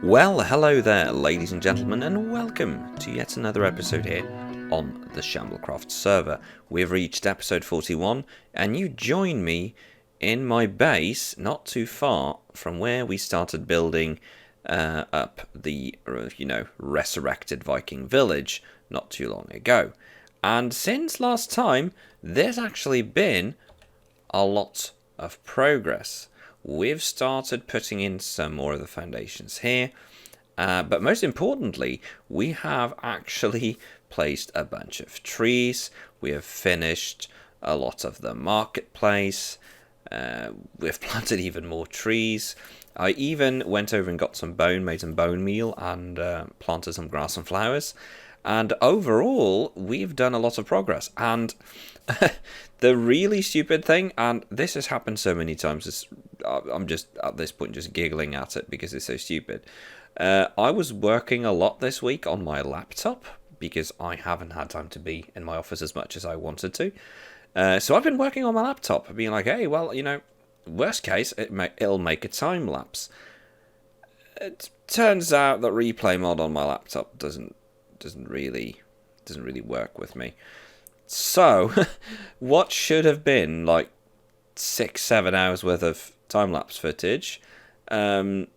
Well, hello there, ladies and gentlemen, and welcome to yet another episode here on the Shamblecraft server. We've reached episode 41, and you join me in my base, not too far from where we started building up the, resurrected Viking village not too long ago. And since last time, there's actually been a lot of progress. We've started putting in some more of the foundations here, but most importantly, we have actually placed a bunch of trees. We have finished a lot of the marketplace. We've planted even more trees. I even went over and got some bone, made some bone meal, and planted some grass and flowers. And overall, we've done a lot of progress. And the really stupid thing, and this has happened so many times, I'm just at this point just giggling at it because it's so stupid. I was working a lot this week on my laptop because I haven't had time to be in my office as much as I wanted to. So I've been working on my laptop, being like, hey, well, worst case, it'll make a time lapse. It turns out that replay mod on my laptop doesn't really work with me. So, what should have been like 6-7 hours worth of time-lapse footage, a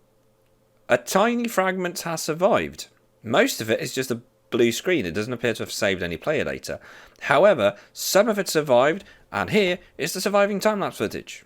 tiny fragment has survived. Most of it is just a blue screen. It doesn't appear to have saved any player data. However, some of it survived, and here is the surviving time-lapse footage.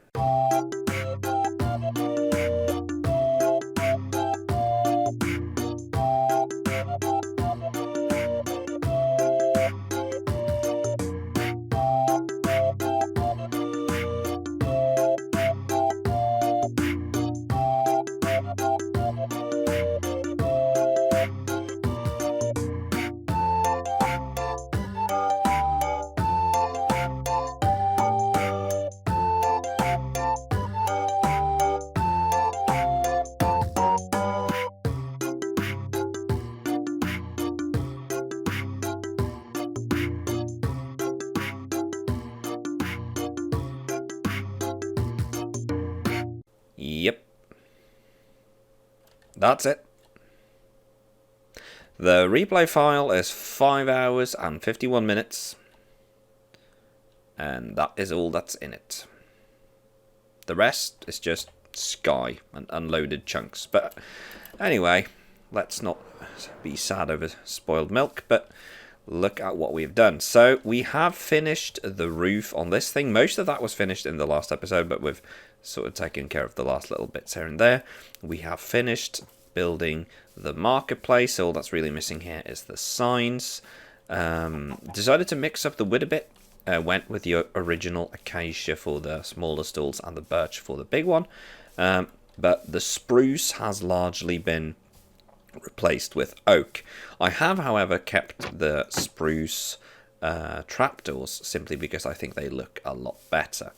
Yep. That's it. The replay file is 5 hours and 51 minutes. And that is all that's in it. The rest is just sky and unloaded chunks. But anyway, let's not be sad over spoiled milk, but look at what we've done. So we have finished the roof on this thing. Most of that was finished in the last episode, but we've sort of taken care of the last little bits here and there. We have finished building the marketplace. All that's really missing here is the signs. Decided to mix up the wood a bit. Went with the original acacia for the smaller stalls and the birch for the big one. But the spruce has largely been replaced with oak. I have, however, kept the spruce trapdoors simply because I think they look a lot better.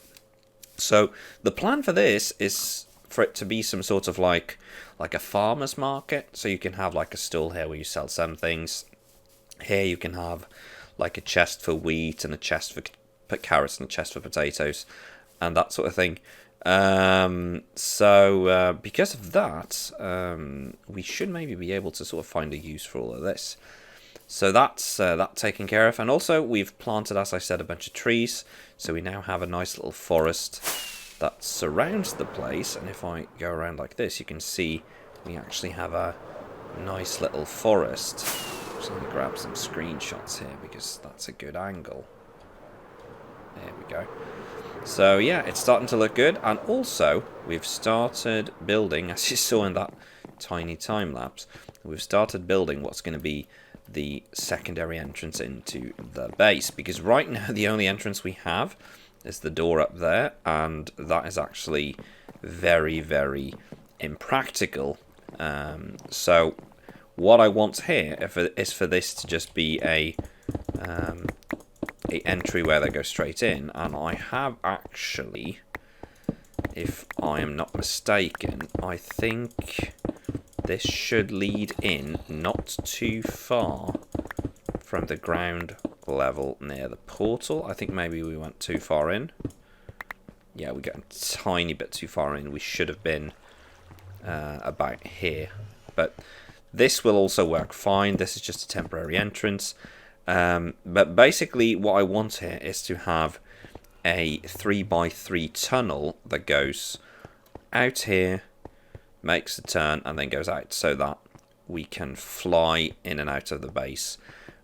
So the plan for this is for it to be some sort of like a farmer's market. So you can have like a stall here where you sell some things. Here you can have like a chest for wheat and a chest for carrots and a chest for potatoes and that sort of thing. So because of that, we should maybe be able to sort of find a use for all of this. So that's that taken care of. And also we've planted, as I said, a bunch of trees. So we now have a nice little forest that surrounds the place. And if I go around like this, you can see we actually have a nice little forest. I'm just going to grab some screenshots here because that's a good angle. There we go. So yeah, it's starting to look good. And also, we've started building, as you saw in that tiny time lapse, we've started building what's going to be the secondary entrance into the base. Because right now, the only entrance we have is the door up there. And that is actually very, very impractical. So what I want here is for this to just be a entryway that goes straight in, and I have actually, if I am not mistaken, I think this should lead in not too far from the ground level near the portal. I think maybe we went too far in. Yeah, we got a tiny bit too far in. We should have been about here. but this will also work fine. This is just a temporary entrance. But basically what I want here is to have a 3x3 tunnel that goes out here, makes a turn, and then goes out, so that we can fly in and out of the base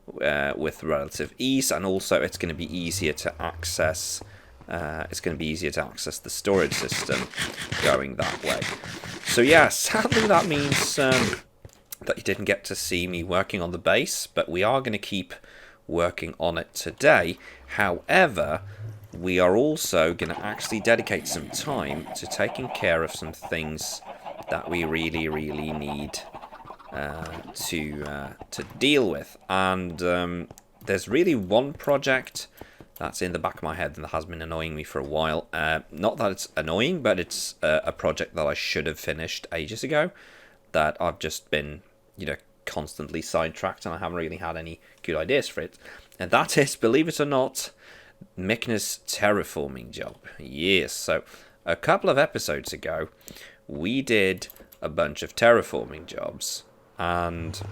with relative ease. And also it's going to be easier to access the storage system going that way. So yeah, sadly that means that you didn't get to see me working on the base, but we are going to keep working on it today. However, we are also going to actually dedicate some time to taking care of some things that we really need to deal with. And there's really one project that's in the back of my head and that has been annoying me for a while. Not that it's annoying, but it's a project that I should have finished ages ago, that I've just been, constantly sidetracked, and I haven't really had any good ideas for it. And that is, believe it or not, Miknes' terraforming job. Yes, so a couple of episodes ago, we did a bunch of terraforming jobs, and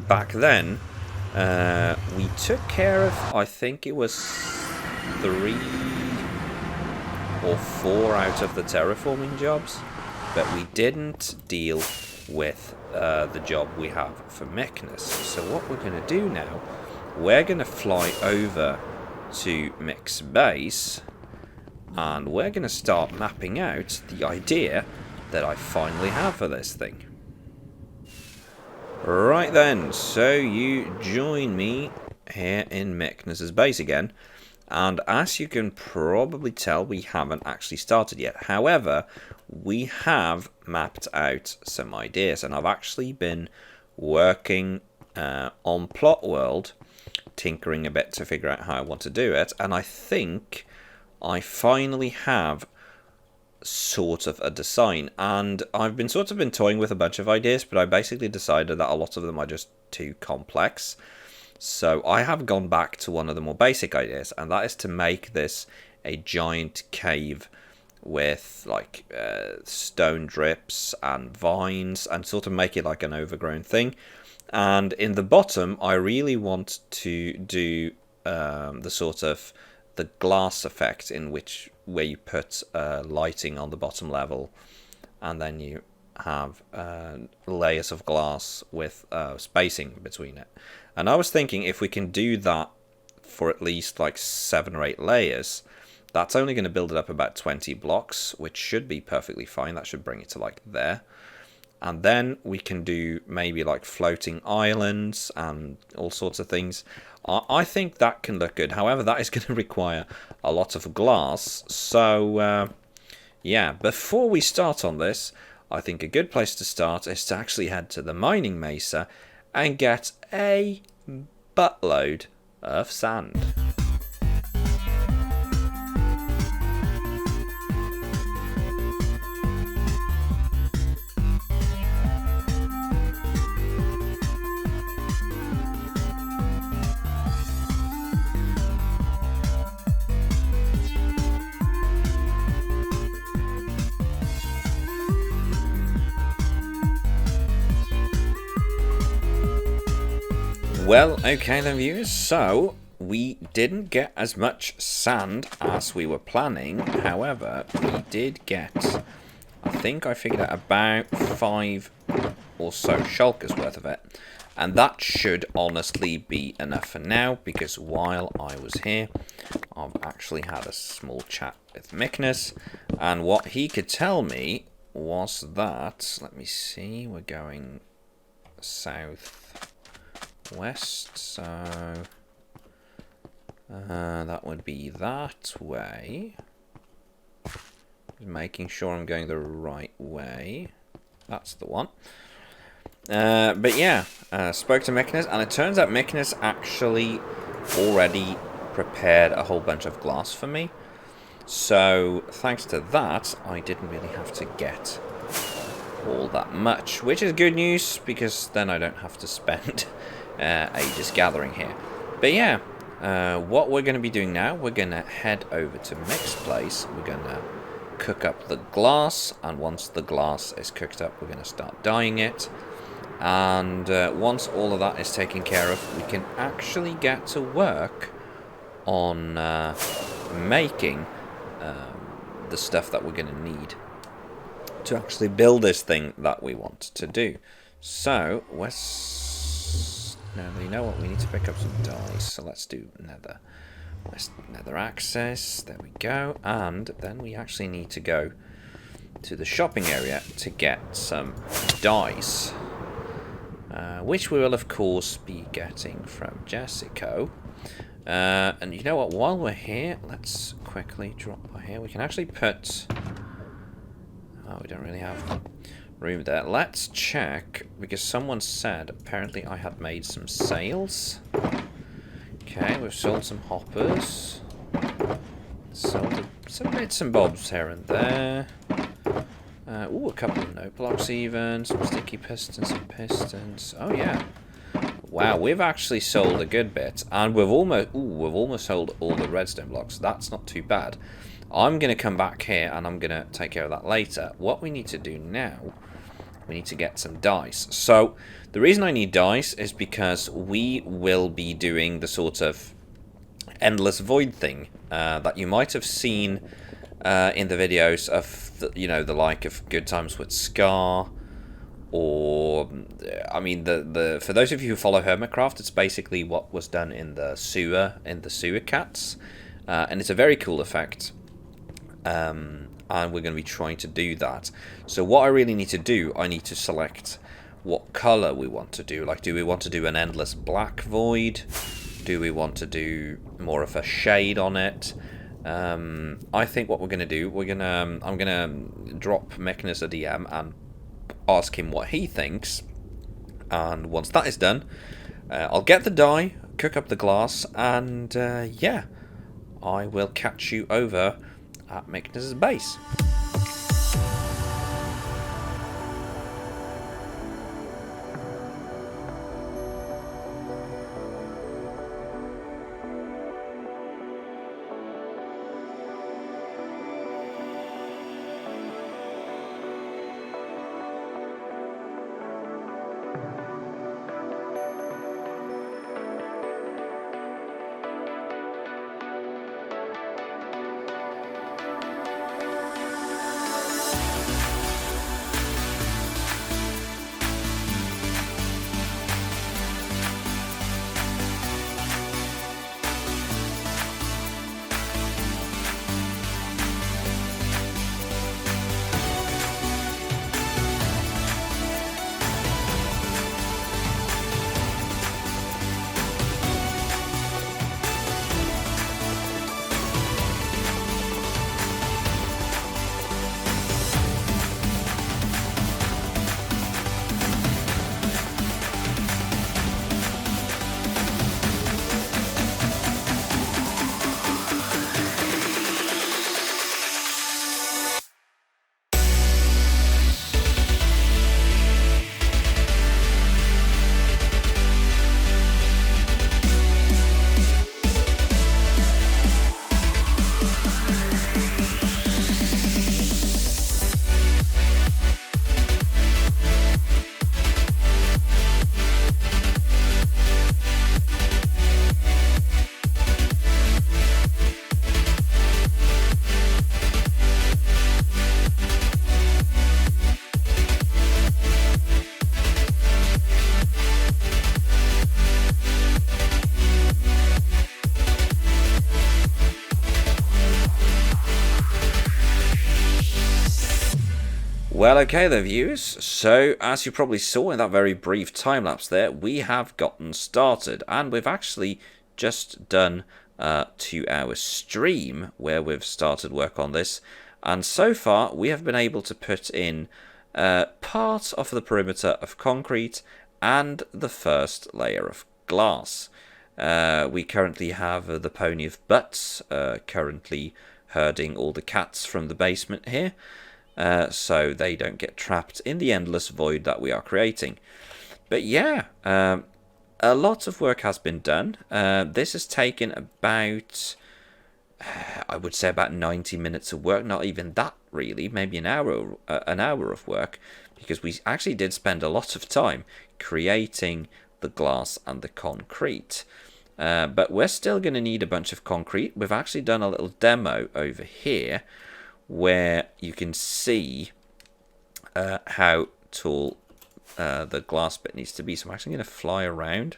back then, we took care of, I think it was 3 or 4 out of the terraforming jobs, but we didn't deal with the job we have for Miknes. So what we're going to do now, we're going to fly over to Mick's base, and we're going to start mapping out the idea that I finally have for this thing. Right then, so you join me here in Miknes' base again, and as you can probably tell, we haven't actually started yet. However, we have mapped out some ideas, and I've actually been working on Plot World, tinkering a bit to figure out how I want to do it, and I think I finally have sort of a design. And I've been toying with a bunch of ideas, but I basically decided that a lot of them are just too complex. So I have gone back to one of the more basic ideas, and that is to make this a giant cave with like stone drips and vines, and sort of make it like an overgrown thing. And in the bottom, I really want to do the glass effect, in where you put lighting on the bottom level, and then you have layers of glass with spacing between it. And I was thinking, if we can do that for at least like 7 or 8 layers, that's only going to build it up about 20 blocks, which should be perfectly fine. That should bring it to like there. And then we can do maybe like floating islands and all sorts of things. I think that can look good. However, that is going to require a lot of glass. So, yeah, before we start on this, I think a good place to start is to actually head to the mining mesa and get a buttload of sand. Well, okay then viewers, so we didn't get as much sand as we were planning. However, we did get, I think I figured out about 5 or so shulkers worth of it. And that should honestly be enough for now, because while I was here, I've actually had a small chat with Miknes, and what he could tell me was that, let me see, we're going south west, so that would be that way. Just making sure I'm going the right way. That's the one. But yeah, spoke to Miknes, and it turns out Miknes actually already prepared a whole bunch of glass for me. So thanks to that, I didn't really have to get all that much, which is good news, because then I don't have to spend ages gathering here. But yeah, what we're going to be doing now, we're going to head over to Mick's place. We're going to cook up the glass, and once the glass is cooked up, we're going to start dyeing it. And once all of that is taken care of, we can actually get to work on making the stuff that we're going to need to actually build this thing that we want to do. So, now you know what, we need to pick up some dice, so let's do nether access, there we go, and then we actually need to go to the shopping area to get some dice, which we will of course be getting from Jessica. And you know what, while we're here, let's quickly drop by here. We can actually put... Oh, we don't really have room there. Let's check, because someone said apparently I had made some sales. Okay, we've sold some hoppers. Sold some bits and bobs here and there. Ooh, a couple of note blocks even. Some sticky pistons and pistons. Oh, yeah. Wow, we've actually sold a good bit. And we've almost sold all the redstone blocks. That's not too bad. I'm going to come back here and I'm going to take care of that later. What we need to do now, we need to get some dice. So, the reason I need dice is because we will be doing the sort of endless void thing that you might have seen in the videos of, the like of Good Times with Scar, or, I mean, for those of you who follow Hermitcraft, it's basically what was done in the sewer cats, and it's a very cool effect. And we're going to be trying to do that. So what I really need to do, I need to select what color we want to do. Like, do we want to do an endless black void? Do we want to do more of a shade on it? I think what we're going to do, I'm going to drop Miknes a DM and ask him what he thinks. And once that is done, I'll get the dye, cook up the glass, and yeah, I will catch you over at Miknes' base. Well, okay then, viewers. So, as you probably saw in that very brief time-lapse there, we have gotten started. And we've actually just done 2 hour stream where we've started work on this. And so far, we have been able to put in part of the perimeter of concrete and the first layer of glass. We currently have the Pony of Butts currently herding all the cats from the basement here. So they don't get trapped in the endless void that we are creating. But yeah, a lot of work has been done. This has taken about, I would say about 90 minutes of work. Not even that really, maybe an hour of work, because we actually did spend a lot of time creating the glass and the concrete. But we're still going to need a bunch of concrete. We've actually done a little demo over here where you can see how tall the glass bit needs to be. So I'm actually going to fly around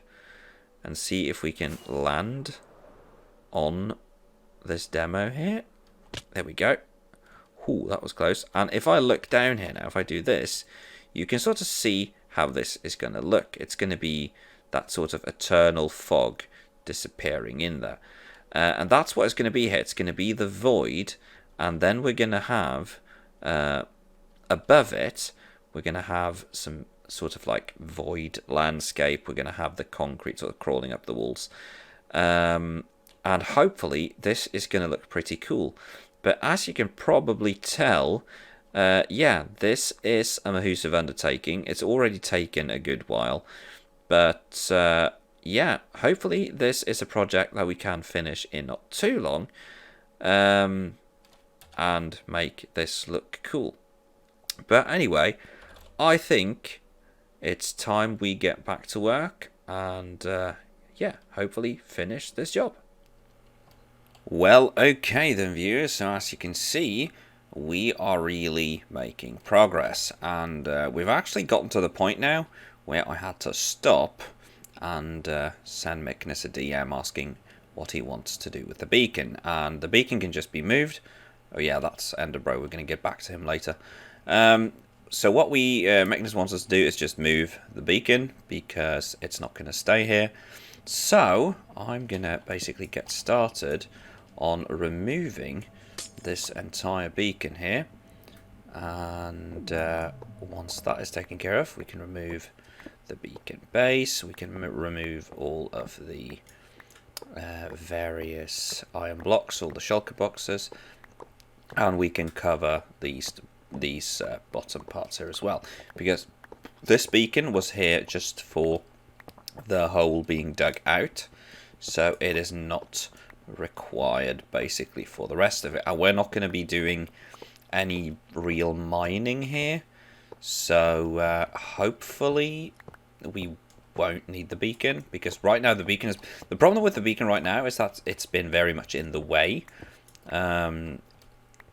and see if we can land on this demo here. There we go. Ooh, that was close. And if I look down here now, if I do this, you can sort of see how this is going to look. It's going to be that sort of eternal fog disappearing in there. And that's what it's going to be here. It's going to be the void, and then we're going to have above it, we're going to have some sort of like void landscape. We're going to have the concrete sort of crawling up the walls. And hopefully this is going to look pretty cool. But as you can probably tell, yeah, this is a massive undertaking. It's already taken a good while. But yeah, hopefully this is a project that we can finish in not too long. And make this look cool. But anyway, I think it's time we get back to work and yeah, hopefully finish this job. Well, okay then, viewers, so as you can see, we are really making progress, and we've actually gotten to the point now where I had to stop and send Miknes a DM asking what he wants to do with the beacon, and the beacon can just be moved. Oh yeah, that's Enderbro, we're going to get back to him later. So what Miknes wants us to do is just move the beacon, because it's not going to stay here. So I'm going to basically get started on removing this entire beacon here, and once that is taken care of, we can remove the beacon base, we can remove all of the various iron blocks, all the shulker boxes, and we can cover these bottom parts here as well, because this beacon was here just for the hole being dug out, so it is not required basically for the rest of it, and we're not going to be doing any real mining here, so hopefully we won't need the beacon, because right now the beacon is the problem with the beacon right now is that it's been very much in the way.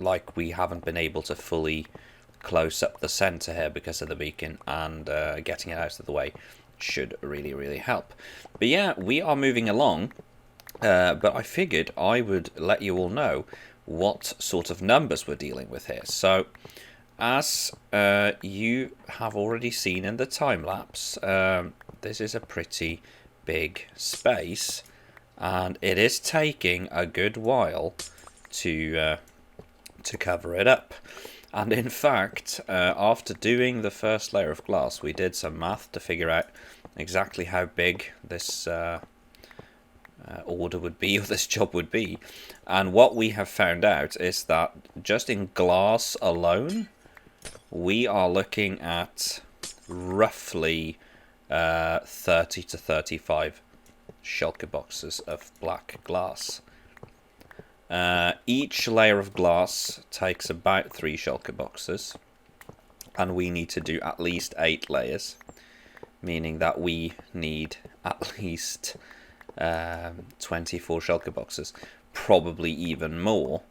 Like, we haven't been able to fully close up the center here because of the beacon, and getting it out of the way should really help. But yeah, we are moving along. But I figured I would let you all know what sort of numbers we're dealing with here. So, as you have already seen in the time-lapse, this is a pretty big space, and it is taking a good while to cover it up. And in fact, after doing the first layer of glass, we did some math to figure out exactly how big this order would be, or this job would be, and what we have found out is that just in glass alone we are looking at roughly 30 to 35 shulker boxes of black glass. Each layer of glass takes about 3 shulker boxes, and we need to do at least 8 layers, meaning that we need at least 24 shulker boxes, probably even more,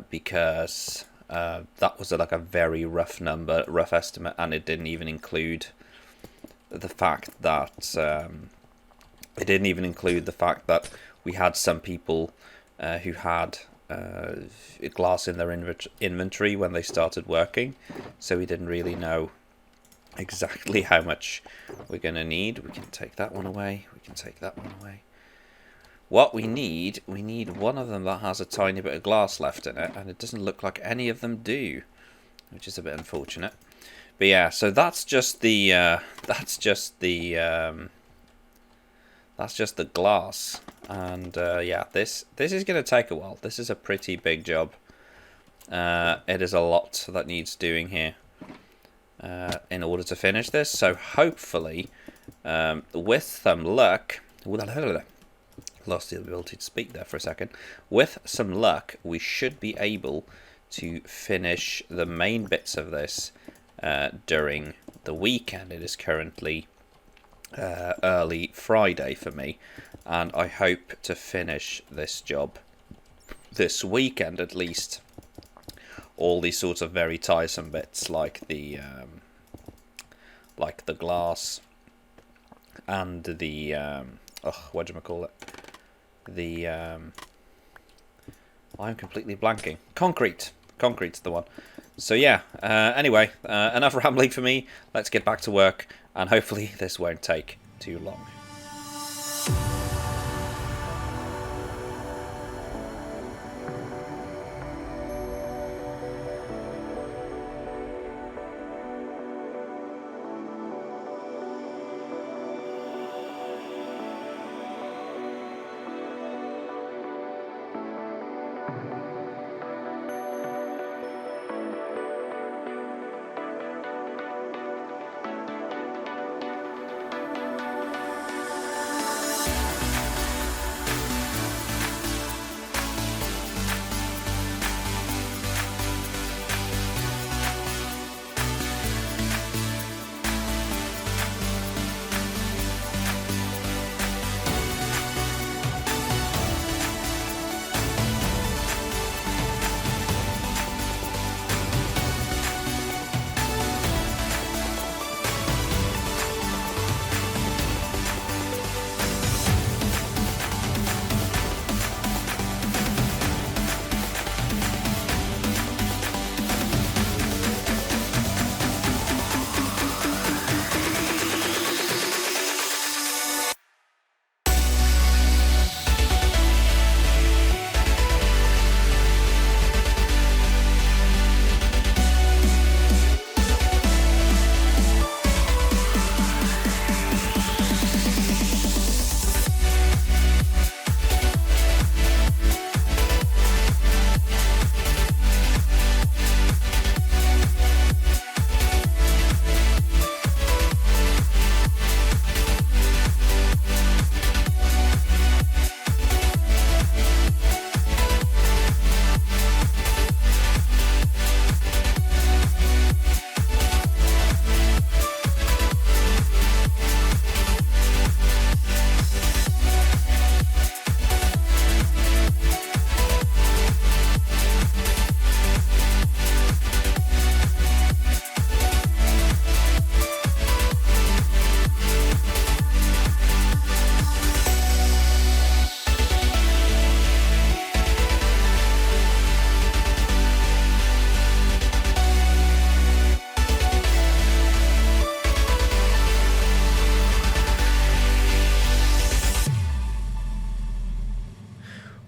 because that was like a very rough estimate, and it didn't even include the fact that we had some people who had glass in their inventory when they started working, so we didn't really know exactly how much we're going to need. We can take that one away, we can take that one away. What we need one of them that has a tiny bit of glass left in it, and it doesn't look like any of them do, which is a bit unfortunate. But yeah, so that's just the glass, and yeah, this is going to take a while. This is a pretty big job. It is a lot that needs doing here in order to finish this. So hopefully, with some luck, lost the ability to speak there for a second. With some luck, we should be able to finish the main bits of this during the weekend. It is currently early Friday for me, and I hope to finish this job this weekend at least. All these sorts of very tiresome bits like the glass and the whatchamacallit, the I'm completely blanking. Concrete's the one. So yeah, anyway, enough rambling for me. Let's get back to work, and hopefully this won't take too long.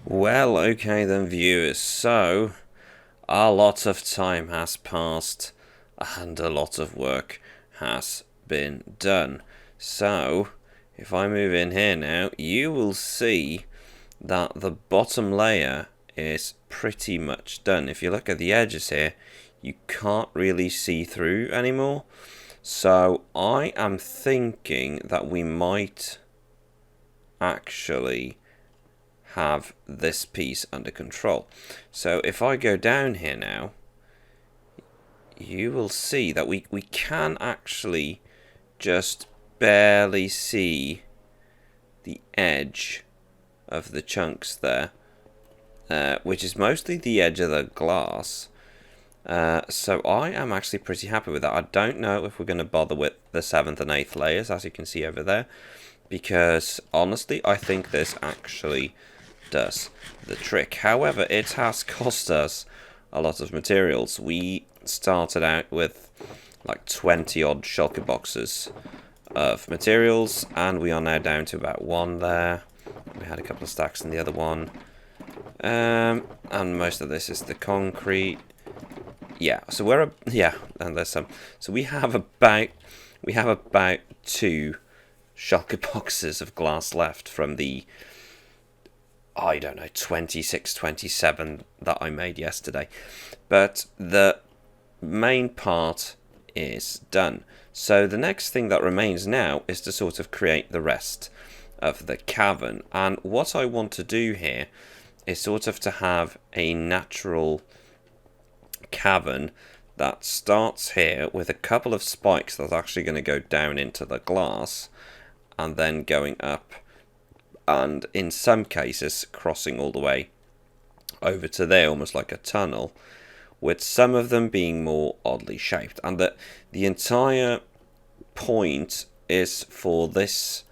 Well, okay then, viewers, so a lot of time has passed and a lot of work has been done. So, if I move in here now, you will see that the bottom layer is pretty much done. If you look at the edges here, you can't really see through anymore. So, I am thinking that we might actually have this piece under control. So if I go down here now, you will see that we can actually just barely see the edge of the chunks there, which is mostly the edge of the glass. So I am actually pretty happy with that. I don't know if we're going to bother with the 7th and 8th layers, as you can see over there, because honestly I think this actually does the trick. However, it has cost us a lot of materials. We started out with like 20 odd shulker boxes of materials, and we are now down to about 1 there. We had a couple of stacks in the other one, and most of this is the concrete. Yeah, so and there's some. So we have about 2 shulker boxes of glass left from the, I don't know, 26, 27 that I made yesterday. But the main part is done. So the next thing that remains now is to sort of create the rest of the cavern. And what I want to do here is sort of to have a natural cavern that starts here with a couple of spikes that's actually going to go down into the glass and then going up and in some cases crossing all the way over to there, almost like a tunnel, with some of them being more oddly shaped. And that the entire point is for this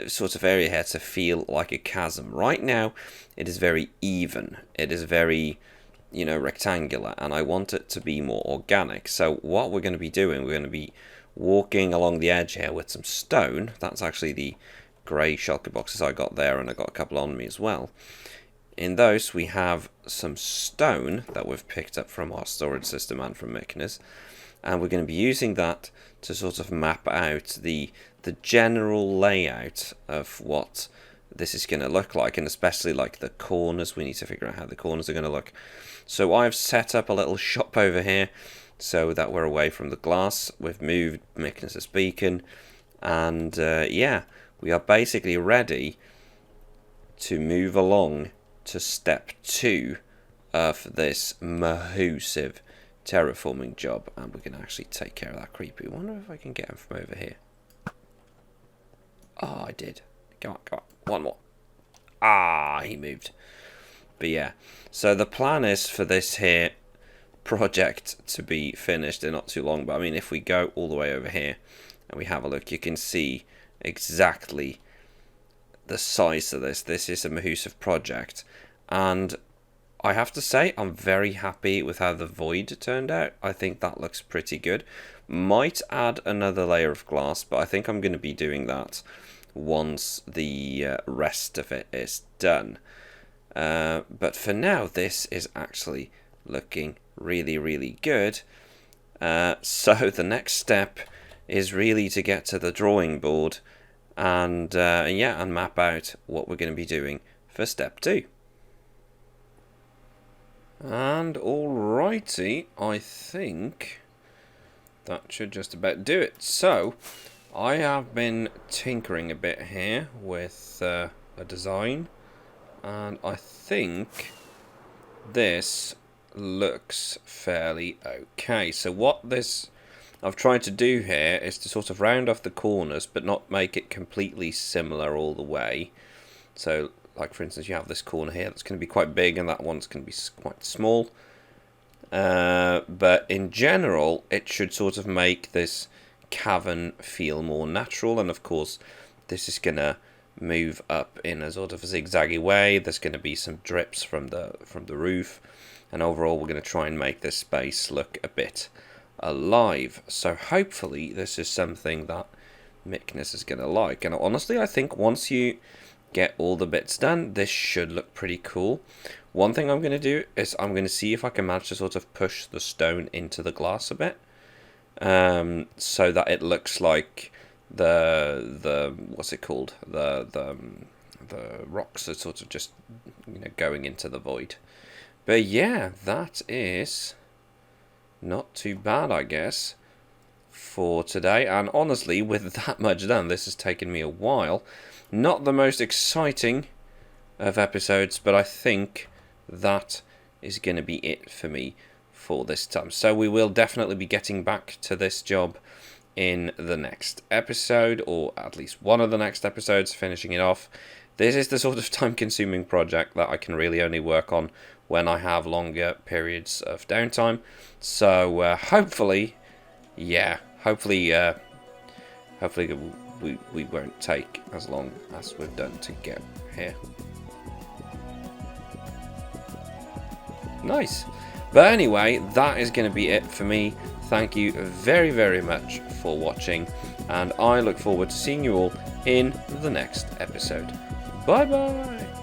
sort of area here to feel like a chasm. Right now it is very even, it is very, you know, rectangular, and I want it to be more organic. So what we're going to be doing, we're going to be walking along the edge here with some stone. That's actually the grey shulker boxes I got there, and I got a couple on me as well. In those we have some stone that we've picked up from our storage system and from Miknes, and we're going to be using that to sort of map out the general layout of what this is going to look like, and especially like the corners. We need to figure out how the corners are going to look. So I've set up a little shop over here so that we're away from the glass. We've moved Miknes' beacon, and yeah, we are basically ready to move along to step 2 of this massive terraforming job, and we can actually take care of that creeper. I wonder if I can get him from over here. Oh, I did. Come on, one more. Ah, he moved. But yeah, so the plan is for this here project to be finished in not too long. But I mean, if we go all the way over here and we have a look, you can see exactly the size of this. This is a massive project, and I have to say I'm very happy with how the void turned out. I think that looks pretty good. Might add another layer of glass, but I think I'm going to be doing that once the rest of it is done. But for now, this is actually looking really, really good. So the next step is really to get to the drawing board and yeah, and map out what we're going to be doing for step 2. And alrighty, I think that should just about do it. So I have been tinkering a bit here with a design, and I think this looks fairly okay. So what I've tried to do here is to sort of round off the corners but not make it completely similar all the way. So like for instance, you have this corner here that's going to be quite big, and that one's going to be quite small. But in general, it should sort of make this cavern feel more natural. And of course, this is going to move up in a sort of a zigzaggy way. There's going to be some drips from the roof, and overall, we're going to try and make this space look a bit alive. So hopefully, this is something that Miknes is going to like. And honestly, I think once you get all the bits done, this should look pretty cool. One thing I'm going to do is I'm going to see if I can manage to sort of push the stone into the glass a bit, so that it looks like the what's it called, the rocks are sort of just, you know, going into the void. But yeah, that is not too bad, I guess, for today. And honestly, with that much done, this has taken me a while. Not the most exciting of episodes, but I think that is going to be it for me for this time. So we will definitely be getting back to this job in the next episode, or at least one of the next episodes, finishing it off. This is the sort of time-consuming project that I can really only work on when I have longer periods of downtime. So hopefully we won't take as long as we've done to get here. Nice. But anyway, that is going to be it for me. Thank you very, very much for watching, and I look forward to seeing you all in the next episode. Bye bye.